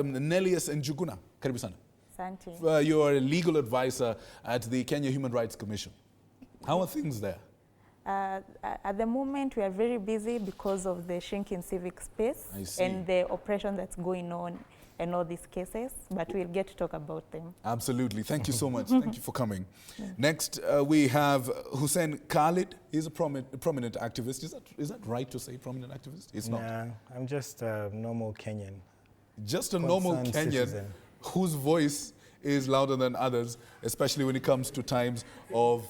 Nelius Njuguna, karibu sana. Asante. You are a legal advisor at the Kenya Human Rights Commission. How are things there? At the moment, we are very busy because of the shrinking civic space and the oppression that's going on and all these cases, but we'll get to talk about them. Absolutely. Thank you so much. Thank you for coming. Next, we have Hussein Khalid. He's a prominent activist. Is that right to say prominent activist? It's not. Nah, I'm just a normal Kenyan. Just a normal Kenyan citizen whose voice is louder than others, especially when it comes to times of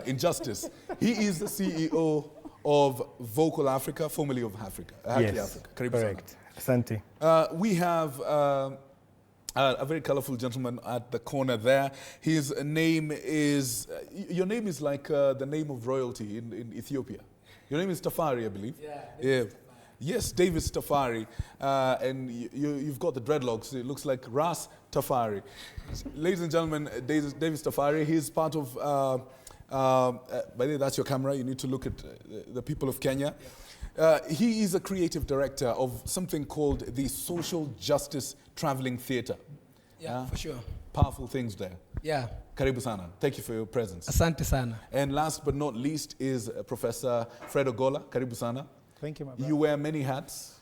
injustice. He is the CEO of Vocal Africa, formerly of Africa. Yes, Africa. correct. Asante. We have a very colorful gentleman at the corner there. His name is, your name is like the name of royalty in Ethiopia. Your name is Tafari, I believe. Yeah. Yes, David Tafari, and you've got the dreadlocks. It looks like Ras Tafari. Ladies and gentlemen, David Tafari, he's part of, by the way, that's your camera. You need to look at the people of Kenya. He is a creative director of something called the Social Justice Traveling Theatre. Yeah, for sure. Powerful things there. Yeah. Karibu sana. Thank you for your presence. Asante sana. And last but not least is Professor Fred Ogolla. Karibu sana. Thank you, my brother. You wear many hats.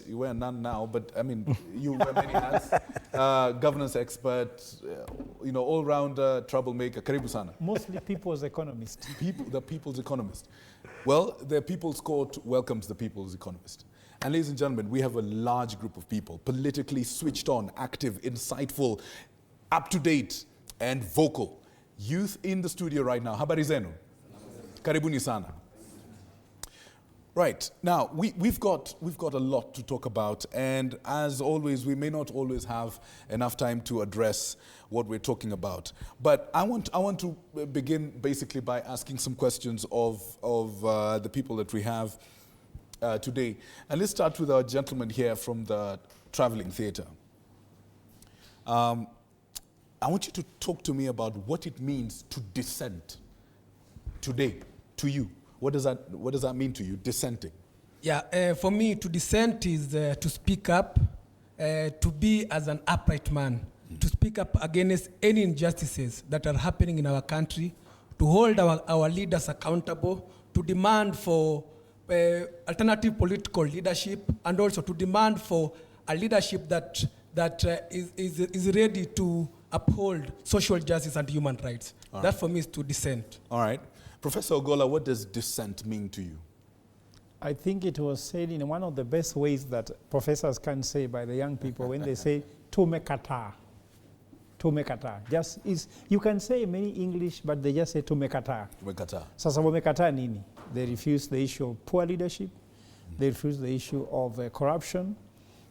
You wear none now, but I mean, you wear many hats. Governance expert, all-round troublemaker. Karibu sana. Mostly people's economist. The people's economist. Well, the People's Court welcomes the people's economist. And ladies and gentlemen, we have a large group of people, politically switched on, active, insightful, up-to-date, and vocal. Youth in the studio right now. Habari zenu? Karibuni sana. Right, now we've got a lot to talk about, and as always, we may not always have enough time to address what we're talking about. But I want to begin basically by asking some questions of the people that we have today. And let's start with our gentleman here from the Traveling Theatre. I want you to talk to me about what it means to dissent today, to you. What does that mean to you, dissenting? Yeah, for me, to dissent is to speak up, to be as an upright man, to speak up against any injustices that are happening in our country, to hold our leaders accountable, to demand for alternative political leadership, and also to demand for a leadership that is ready to uphold social justice and human rights. That for me is to dissent. All right. Professor Ogolla, what does dissent mean to you? I think it was said in one of the best ways that professors can say by the young people when they say, tumekata. Tumekata. You can say many English, but they just say tumekata. Tumekata. Sasa wamekata nini? They refuse the issue of poor leadership. They refuse the issue of corruption.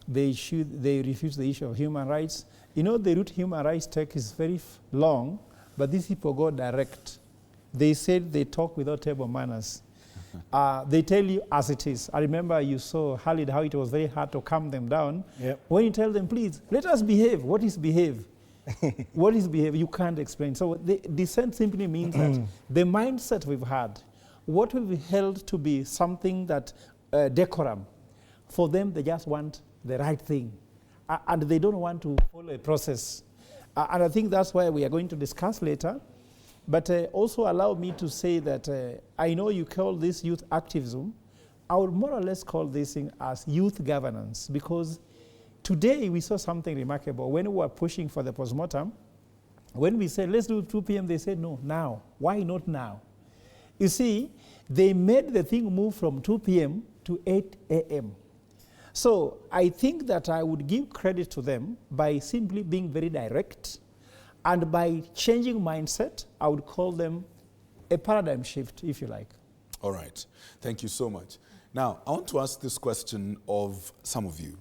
They refuse the issue of human rights. You know, the route human rights take is very long, but these people go direct. They said they talk without table manners. They tell you as it is. I remember you saw, Khalid, how it was very hard to calm them down. Yep. When you tell them, please, let us behave. What is behave? What is behave? You can't explain. So the dissent simply means that the mindset we've had, what we've held to be something that decorum, for them they just want the right thing. And they don't want to follow a process. And I think that's why we are going to discuss later. But also allow me to say that I know you call this youth activism. I would more or less call this thing as youth governance, because today we saw something remarkable. When we were pushing for the postmortem, when we said, let's do it 2 p.m., they said, no, now. Why not now? You see, they made the thing move from 2 p.m. to 8 a.m. So I think that I would give credit to them by simply being very direct. And by changing mindset, I would call them a paradigm shift, if you like. All right. Thank you so much. Now, I want to ask this question of some of you.